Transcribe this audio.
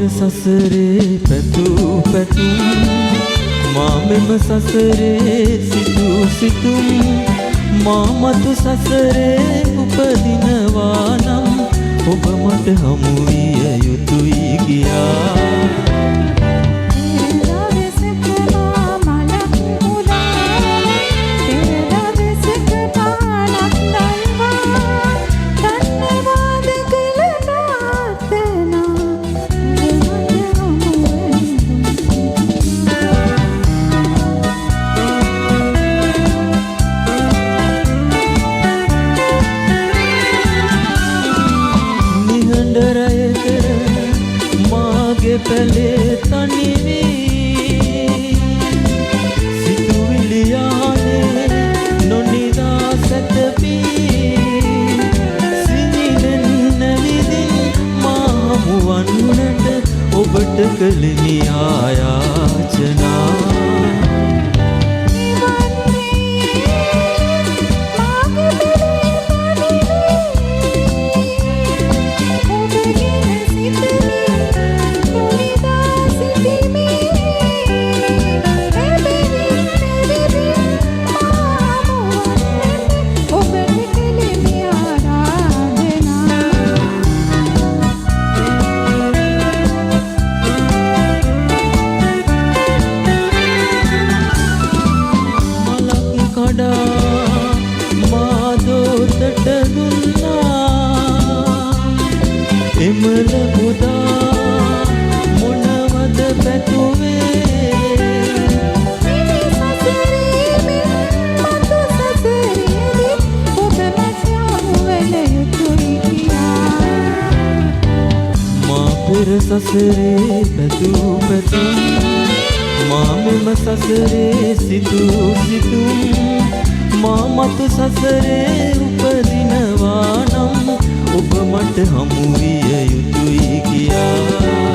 සසරේ පැතු පැතුම් මා මෙම සසරේ සිතු සිතුම් මා මතු සසරේ උපදිනවා නම් ඔබ මට හමු විය යුතුයි කියා පැලේ තනිවී සිතුවිලි යානේ නොනිදා සැතපී සිහිනෙන් නැවිදින් මා හමුවන්නට ඔබට කළෙමි ආයාචනා එමල පුදා මොනවද පැතුවේ සසරේ මතු සසරේදී ඔබ මට යොමුවෙන යුතුයි කියා මා පෙර සසරේ පැතු පැතුම් මා මෙම සසරේ සිතු සිතුම් මා මතු සසරේ උපදිනවා නම් ඔබ මට හමු විය යුතුයි කියා